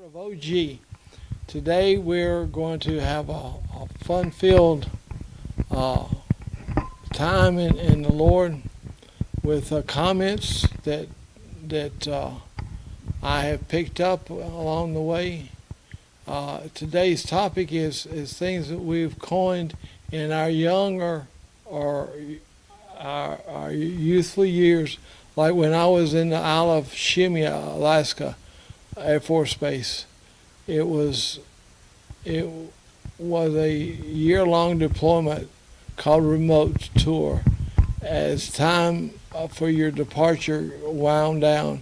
of OG. Today we're going to have a fun-filled uh, time in the Lord with comments that I have picked up along the way. Today's topic is things that we've coined in our younger or our youthful years, like when I was in the Isle of Shemya, Alaska Air Force Base. It was a year-long deployment called Remote Tour. As time for your departure wound down,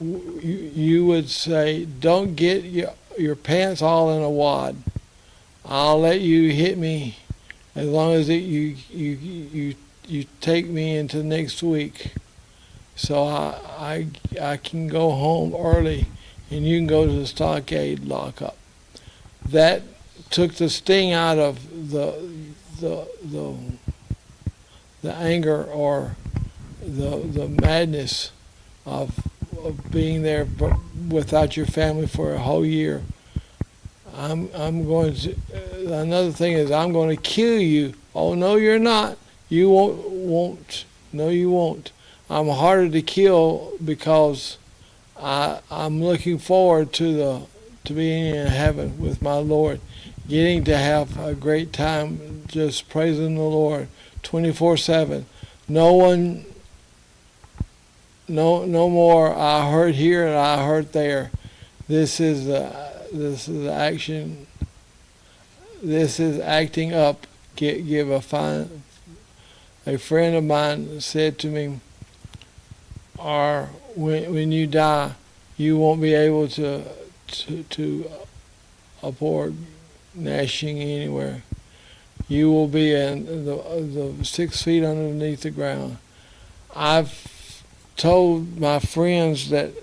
you would say, "Don't get your pants all in a wad. I'll let you hit me as long as you take me into next week, so I can go home early, and you can go to the stockade lockup." That took the sting out of the anger or the madness of being there without your family for a whole year. I'm going to. Another thing is, I'm going to kill you. Oh no, you're not. You won't. No, you won't. I'm harder to kill because I'm looking forward to being in heaven with my Lord, getting to have a great time just praising the Lord 24/7. No more I hurt here and I hurt there. This is action. This is acting up. A friend of mine said to me, "Or when you die, you won't be able to afford gnashing anywhere. You will be in the 6 feet underneath the ground." I've told my friends that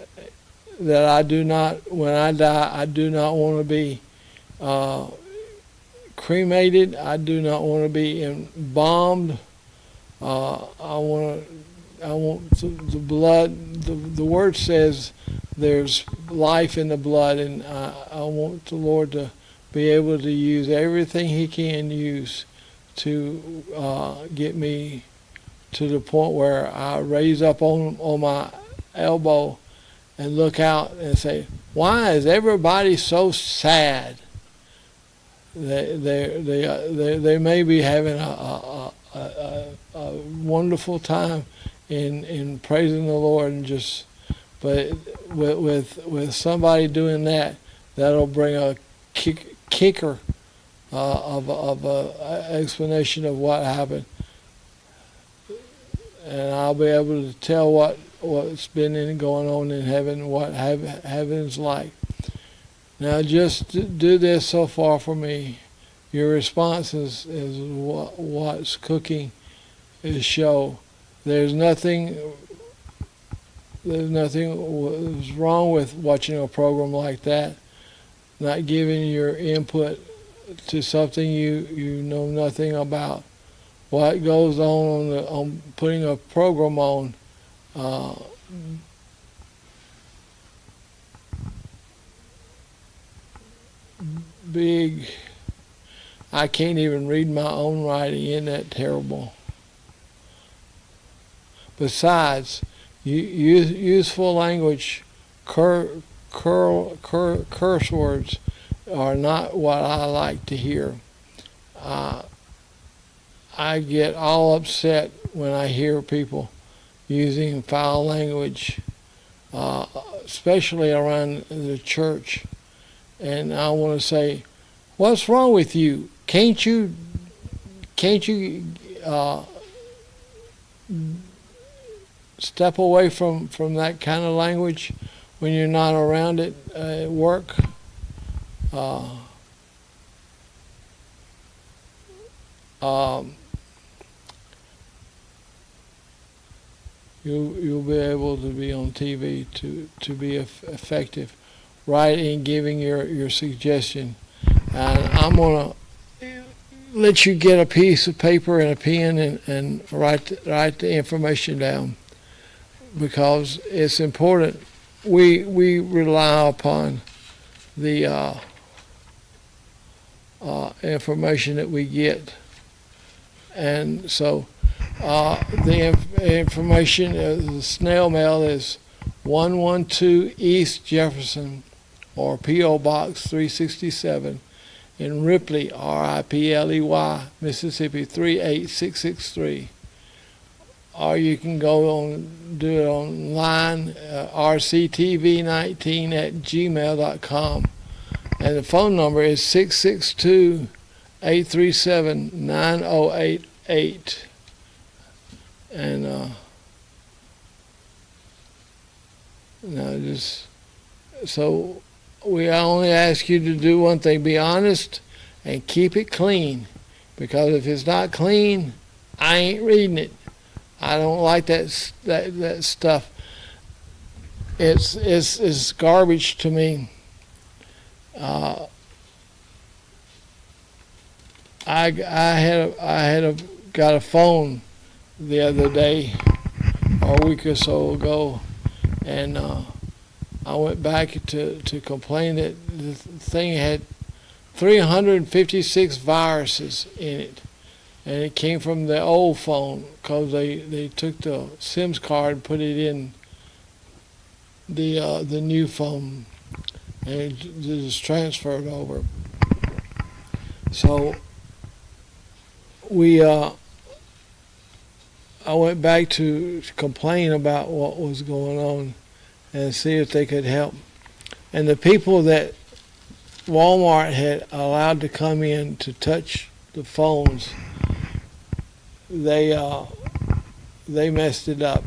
I do not, when I die, I do not want to be cremated. I do not want to be embalmed. I want the blood. The word says there's life in the blood, and I want the Lord to be able to use everything He can use to get me to the point where I raise up on my elbow and look out and say, "Why is everybody so sad?" They may be having a wonderful time in praising the Lord, and just, but with somebody doing that, that'll bring a kicker of a explanation of what happened, and I'll be able to tell what's been going on in heaven, what heaven's like. Now, just do this so far for me. Your response is what's cooking is show. There's nothing wrong with watching a program like that, not giving your input to something you know nothing about. What goes on putting a program on, big. I can't even read my own writing. Isn't that terrible? Besides, useful language, curse words are not what I like to hear. I get all upset when I hear people using foul language, especially around the church. And I want to say, what's wrong with you? Can't you step away from that kind of language when you're not around it at work? You'll be able to be on TV to be effective, right, in giving your suggestion. And I'm gonna let you get a piece of paper and a pen and write the information down, because it's important. We rely upon the information that we get. And so the information, the snail mail is 112 East Jefferson, or P.O. Box 367 in Ripley, Ripley, Mississippi 38663. Or you can go on, do it online, rctv19@gmail.com. And the phone number is 662-837-9088. And just so we only ask you to do one thing: be honest and keep it clean. Because if it's not clean, I ain't reading it. I don't like that stuff. It's garbage to me. I got a phone the other day, or a week or so ago, and I went back to complain that the thing had 356 viruses in it, and it came from the old phone because they took the SIMS card and put it in the new phone, and it just transferred over. So I went back to complain about what was going on and see if they could help. And the people that Walmart had allowed to come in to touch the phones, they messed it up.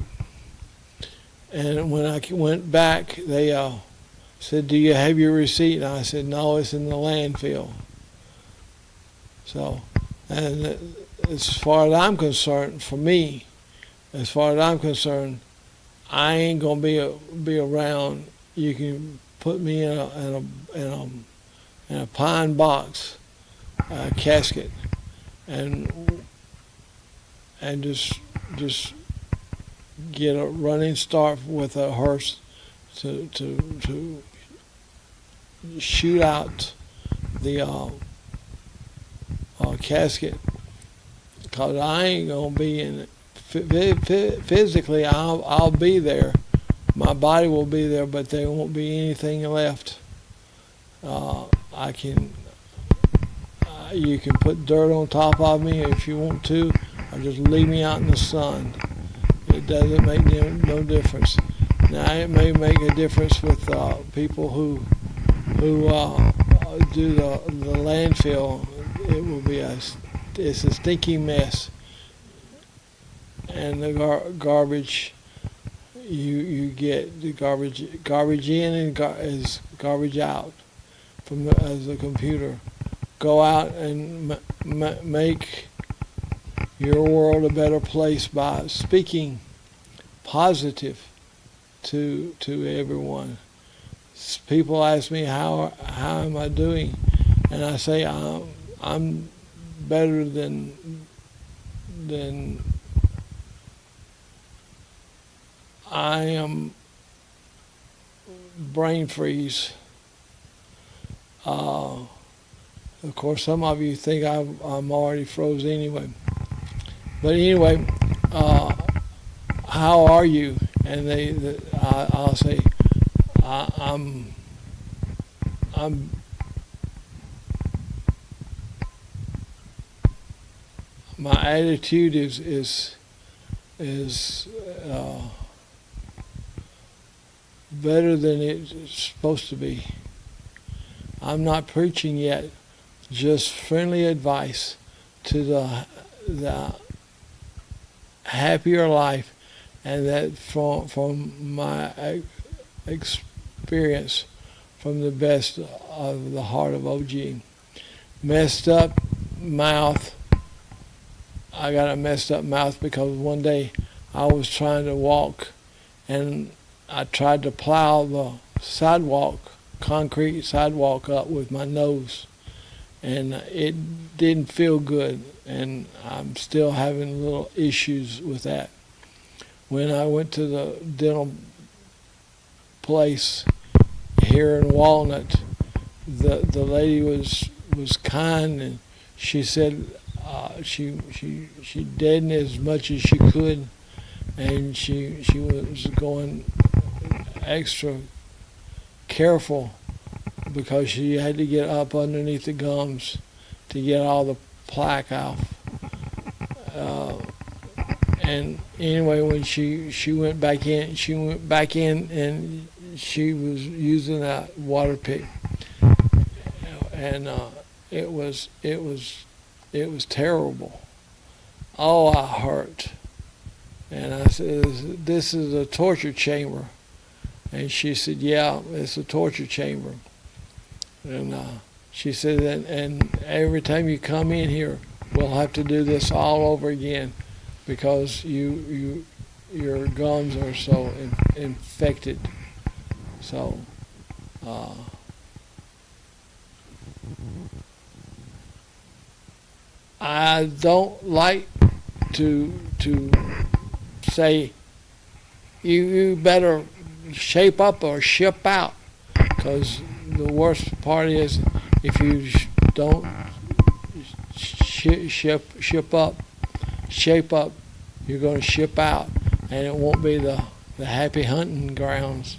And when I went back, they said, "Do you have your receipt?" And I said, "No, it's in the landfill." So, and as far as I'm concerned, for me, as far as I'm concerned, I ain't gonna be around. You can put me in a pine box, casket, and just get a running start with a hearse to shoot out the casket, because I ain't gonna be in it. Physically, I'll be there. My body will be there, but there won't be anything left. You can put dirt on top of me if you want to, or just leave me out in the sun. It doesn't make no difference. Now, it may make a difference with people who do the landfill. It will be it's a stinky mess, and the garbage you get, the garbage in and is garbage out from as a computer. Go out and make your world a better place by speaking positive to everyone. People ask me how am I doing, and I say I'm better than I am. Brain freeze. Of course, some of you think I'm already froze anyway. But anyway, how are you? And I'll say, I'm. My attitude is better than it's supposed to be. I'm not preaching yet, just friendly advice to the happier life, and that from my experience, from the best of the heart of OG. Messed up mouth. I got a messed up mouth because one day I was trying to walk, and I tried to plow the concrete sidewalk up with my nose, and it didn't feel good, and I'm still having little issues with that. When I went to the dental place here in Walnut, the lady was kind, and she said she did as much as she could, and she was going extra careful because she had to get up underneath the gums to get all the plaque off. And anyway, when she went back in, and she was using that water pick, and it was terrible. Oh, I hurt. And I said, "This is a torture chamber." And she said, "Yeah, it's a torture chamber." And she said, and every time you come in here, we'll have to do this all over again because your gums are so infected. So I don't like to say you better shape up or ship out, because the worst part is if you don't shape up, you're going to ship out, and it won't be the happy hunting grounds.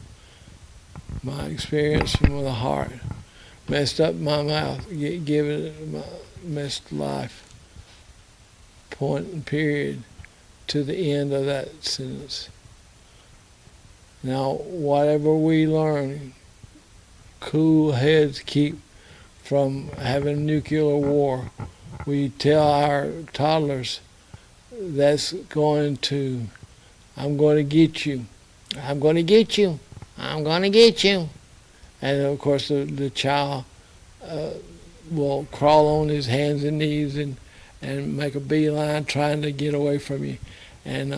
My experience from the heart messed up my mouth, given it my messed life. Point and period to the end of that sentence. Now, whatever we learn, cool heads keep from having nuclear war. We tell our toddlers, I'm going to get you. I'm going to get you. I'm going to get you. And of course, the child will crawl on his hands and knees and make a beeline trying to get away from you. And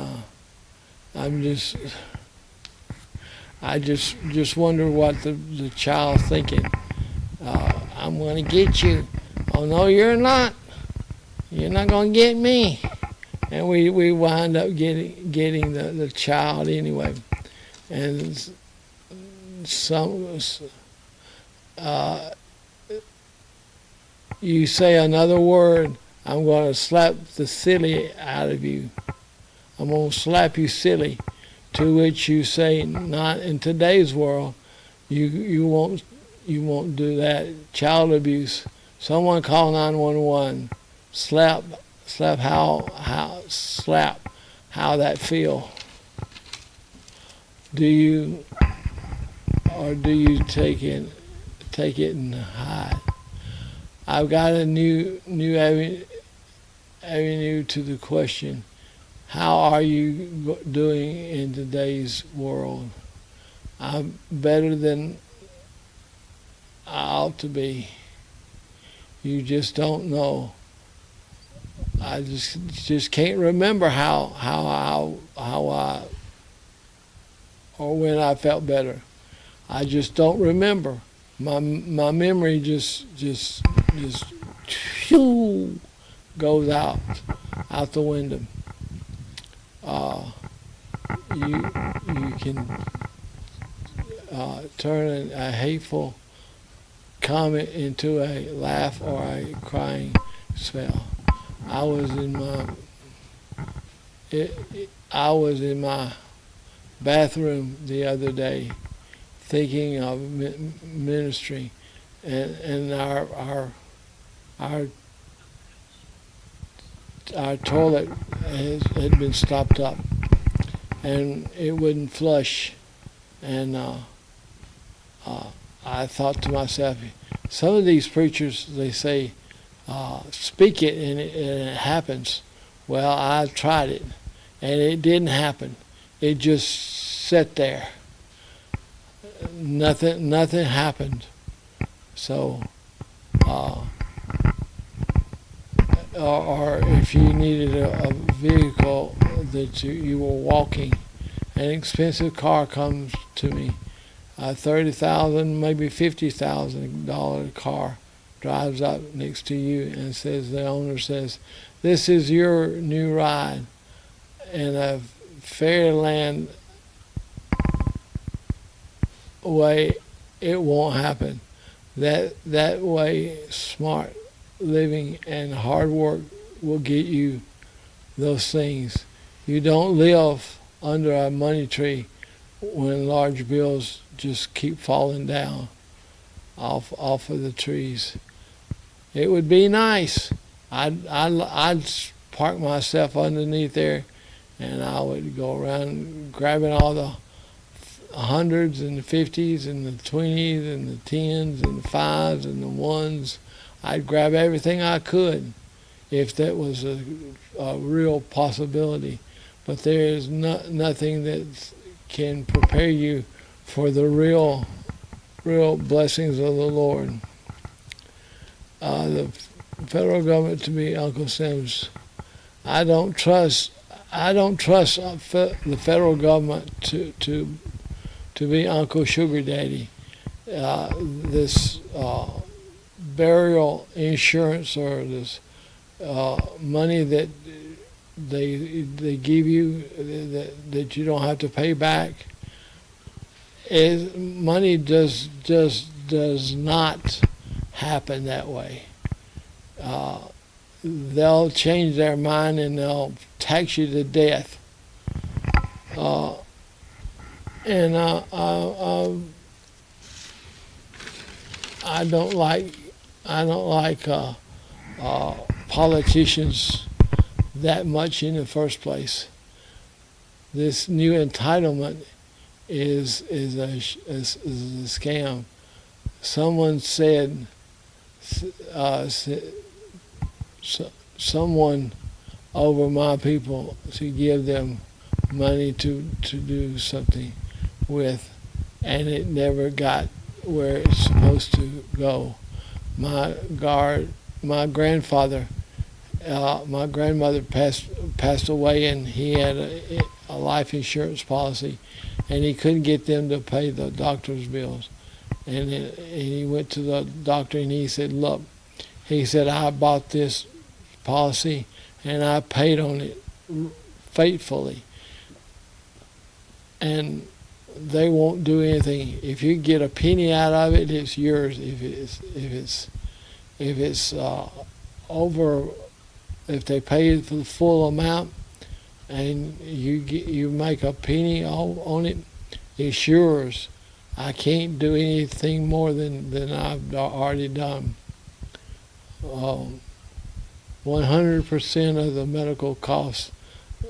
I just wonder what the child's thinking. I'm going to get you. Oh, no, you're not. You're not going to get me. And we wind up getting the child anyway. And some you say another word, I'm going to slap the silly out of you. I'm going to slap you silly. To which you say, not in today's world. You won't do that. Child abuse. Someone call 911. Slap how that feel. Do you take it and hide? I've got a new avenue to the question. How are you doing in today's world? I'm better than I ought to be. You just don't know. I just can't remember how I or when I felt better. I just don't remember. My memory just goes out the window. You can turn a hateful comment into a laugh or a crying spell. I was in my bathroom the other day thinking of ministry, and our toilet had been stopped up, and it wouldn't flush. And I thought to myself, some of these preachers, they say, speak it and it happens. Well, I tried it, and it didn't happen. It just sat there. Nothing happened. So, or if you needed a vehicle that you were walking, an expensive car comes to me, a $30,000, maybe $50,000 car drives up next to you and says, the owner says, "This is your new ride in a Fairyland way." It won't happen. That way, smart living and hard work will get you those things. You don't live under a money tree when large bills just keep falling down off of the trees. It would be nice. I'd park myself underneath there, and I would go around grabbing all the hundreds and the 50s and the 20s and the 10s and the 5s and the 1s. I'd grab everything I could if that was a real possibility. But there is nothing that can prepare you for the real blessings of the Lord. The federal government, to me, Uncle Sims, I don't trust the federal government to be Uncle Sugar Daddy. This burial insurance, or this money that they give you that you don't have to pay back, money just does not happen that way. They'll change their mind and they'll tax you to death. And I don't like politicians that much in the first place. This new entitlement is a scam. Someone said, someone over my people to give them money to do something with, and it never got where it's supposed to go. My grandmother passed away, and he had a life insurance policy, and he couldn't get them to pay the doctor's bills. And he went to the doctor, and he said, look, he said, I bought this policy and I paid on it faithfully, and they won't do anything. If you get a penny out of it, it's yours. If it's over, if they pay for the full amount and you make a penny on it, it's yours. I can't do anything more than I've already done. 100% of the medical costs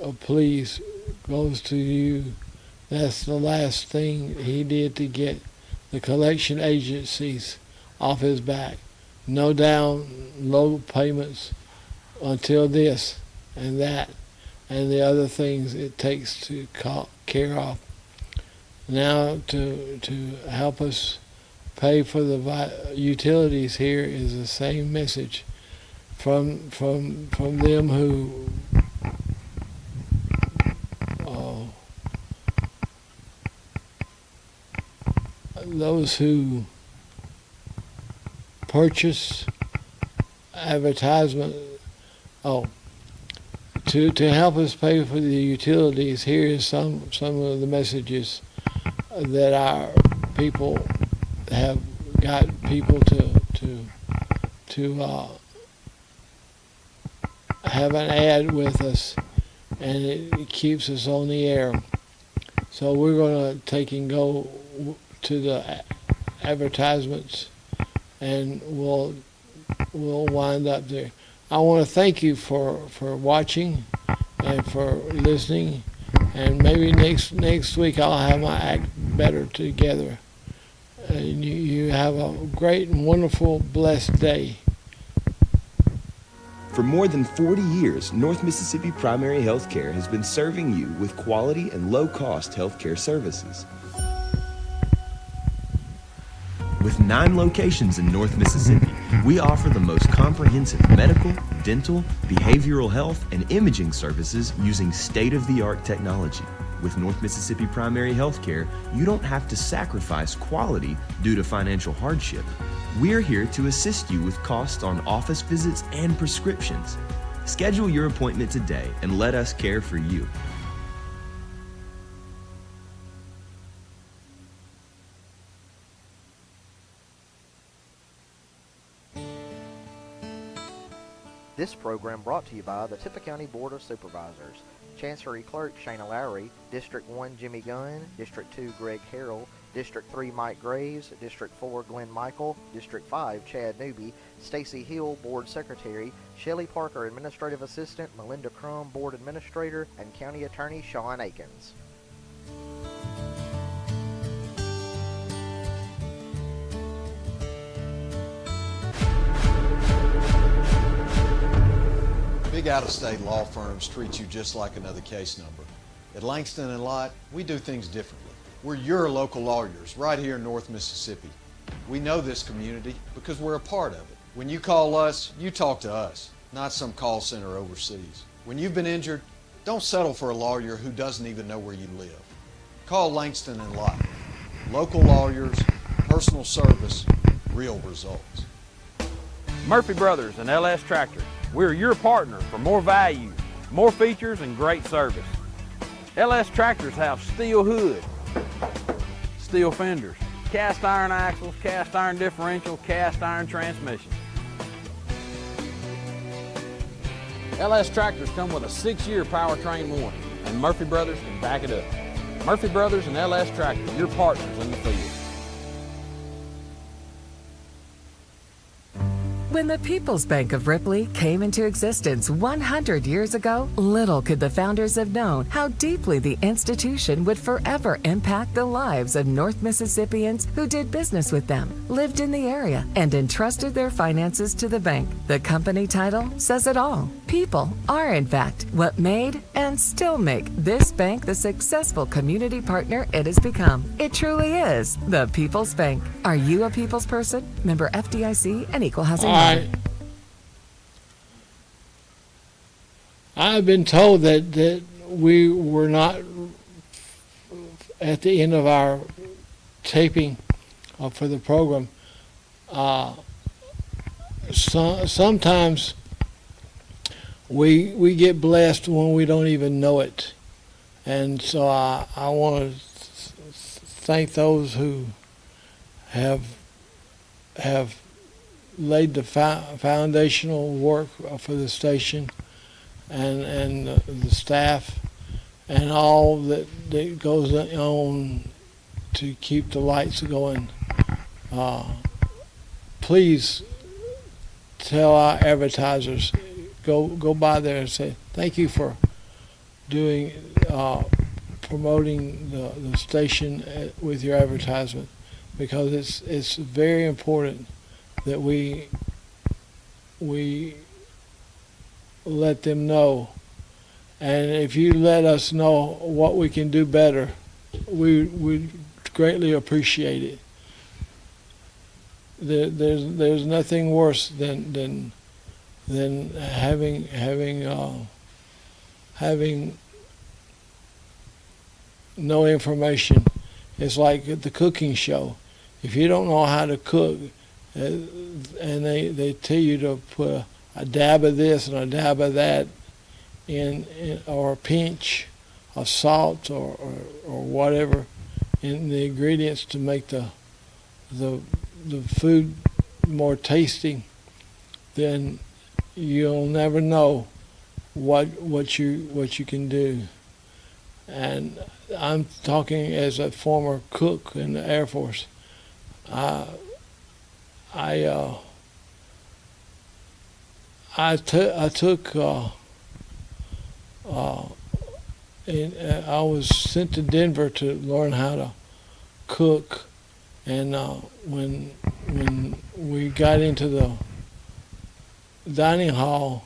of police goes to you. That's the last thing he did to get the collection agencies off his back. No down, low payments until this and that and the other things it takes to care of. Now to help us pay for the utilities here is the same message from them who those who purchase advertisement. To help us pay for the utilities, here is some of the messages that our people have got people to have an ad with us, and it keeps us on the air. So we're going to take and go to the advertisements, and we'll wind up there. I want to thank you for watching and for listening, and maybe next week I'll have my act better together. And you have a great and wonderful, blessed day. For more than 40 years, North Mississippi Primary Health Care has been serving you with quality and low-cost healthcare services. With 9 locations in North Mississippi, we offer the most comprehensive medical, dental, behavioral health, and imaging services using state-of-the-art technology. With North Mississippi Primary Health Care, you don't have to sacrifice quality due to financial hardship. We're here to assist you with costs on office visits and prescriptions. Schedule your appointment today and let us care for you. This program brought to you by the Tippah County Board of Supervisors. Chancery Clerk Shayna Lowry, District 1 Jimmy Gunn, District 2 Greg Harrell, District 3 Mike Graves, District 4 Glenn Michael, District 5 Chad Newby, Stacy Hill Board Secretary, Shelley Parker Administrative Assistant, Melinda Crum Board Administrator, and County Attorney Sean Akins. Big out-of-state law firms treat you just like another case number. At Langston and Lott, we do things differently. We're your local lawyers right here in North Mississippi. We know this community because we're a part of it. When you call us, you talk to us, not some call center overseas. When you've been injured, don't settle for a lawyer who doesn't even know where you live. Call Langston and Lott. Local lawyers, personal service, real results. Murphy Brothers and LS Tractor. We're your partner for more value, more features, and great service. LS Tractors have steel hood, steel fenders, cast iron axles, cast iron differential, cast iron transmission. LS Tractors come with a 6-year powertrain warranty, and Murphy Brothers can back it up. Murphy Brothers and LS Tractors, your partners in the field. When the People's Bank of Ripley came into existence 100 years ago, little could the founders have known how deeply the institution would forever impact the lives of North Mississippians who did business with them, lived in the area, and entrusted their finances to the bank. The company title says it all. People are, in fact, what made and still make this bank the successful community partner it has become. It truly is the People's Bank. Are you a people's person? Member FDIC and Equal Housing Lender. I've been told that we were not at the end of our taping for the program. Sometimes we get blessed when we don't even know it, and so I want to thank those who have laid the foundational work for the station, and the staff, and all that goes on to keep the lights going. Please tell our advertisers, go by there and say thank you for doing promoting the station with your advertisement, because it's very important that we let them know. And if you let us know what we can do better, we greatly appreciate it. There's nothing worse than having no information. It's like the cooking show. If you don't know how to cook, and they tell you to put a dab of this and a dab of that in or a pinch of salt or whatever in the ingredients to make the food more tasty, then you'll never know what you can do. And I'm talking as a former cook in the Air Force. I was sent to Denver to learn how to cook, and when we got into the dining hall,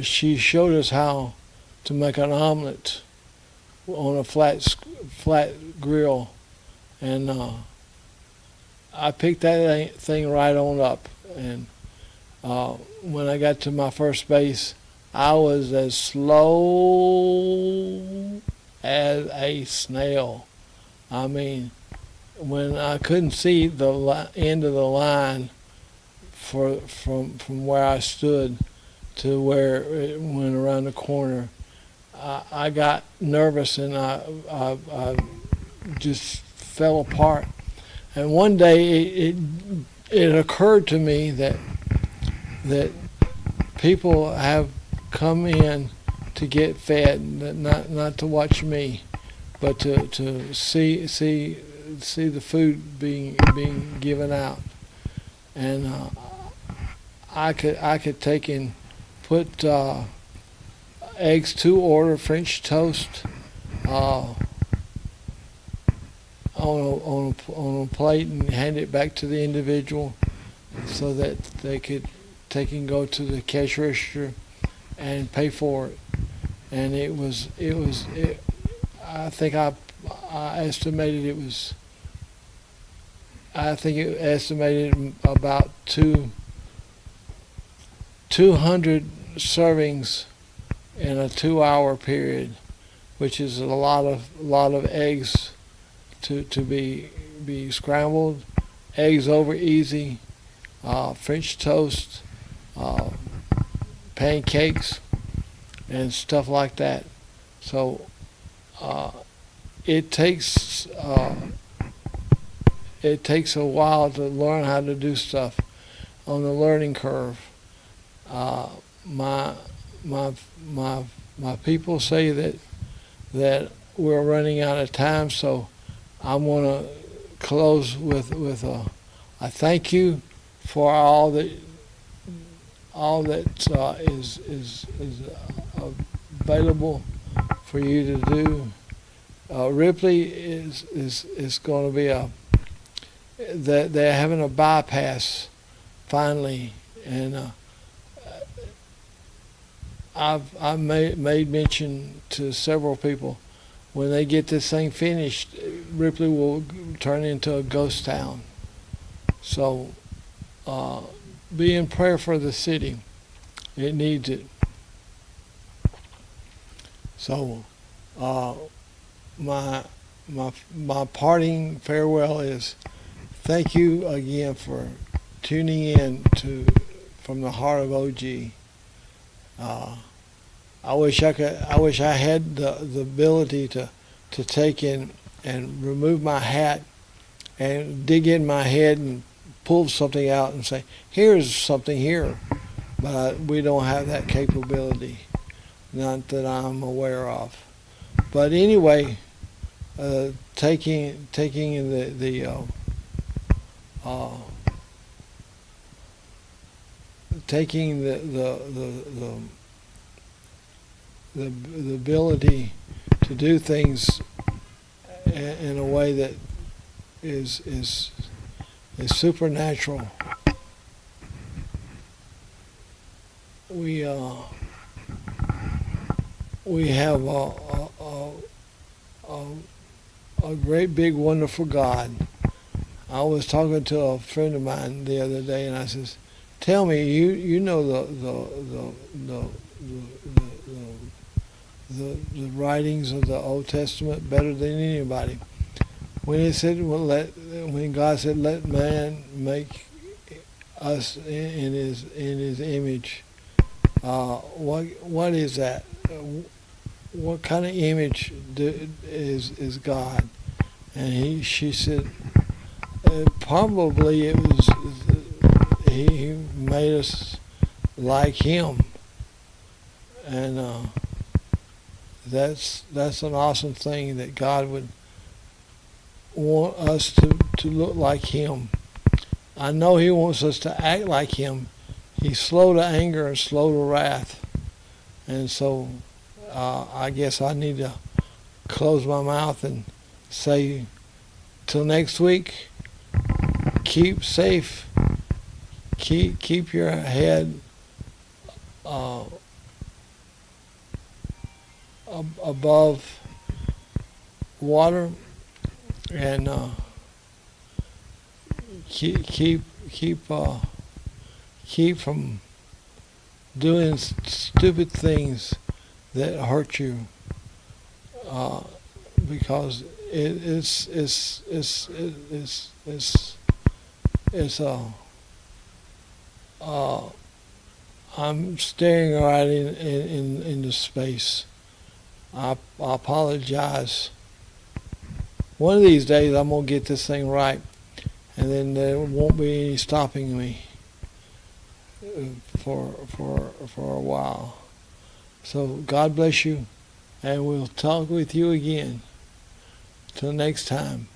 she showed us how to make an omelet on a flat grill, and I picked that thing right on up. And when I got to my first base, I was as slow as a snail. I mean, when I couldn't see the end of the line from where I stood to where it went around the corner, I got nervous, and I just fell apart. And one day it occurred to me that people have come in to get fed, not to watch me, but to see the food being given out, and I could take and put eggs to order, French toast, on a plate and hand it back to the individual, so that they could take and go to the cash register and pay for it. And I think I estimated it was. I think it estimated about 200 servings in a 2-hour period, which is a lot of eggs to be scrambled, eggs over easy, French toast, pancakes, and stuff like that. So it takes a while to learn how to do stuff on the learning curve. My people say that we're running out of time, so I want to close with a thank you for all that is available for you to do. Ripley is going to be they're having a bypass finally, and I've made mention to several people, when they get this thing finished, Ripley will turn into a ghost town. So be in prayer for the city. It needs it. So my parting farewell is thank you again for tuning in from the heart of OG. I wish I had the ability to take in and remove my hat and dig in my head and pull something out and say, here's something here. But we don't have that capability, not that I'm aware of. But anyway, taking the ability to do things in a way that is supernatural. We have a great big wonderful God. I was talking to a friend of mine the other day, and I says, "Tell me, you know the writings of the Old Testament better than anybody." When it said, when God said, "Let man make us in his image," what is that? What kind of image is God? And she said, probably it was he made us like him, and that's an awesome thing, that God would want us to look like him. I know he wants us to act like him. He's slow to anger and slow to wrath, and so I guess I need to close my mouth and say, till next week, keep safe, keep your head above water, and keep from doing stupid things that hurt you, because I'm staring right into space. I apologize. One of these days I'm gonna get this thing right, and then there won't be any stopping me. for a while. So God bless you, and we'll talk with you again. Till next time.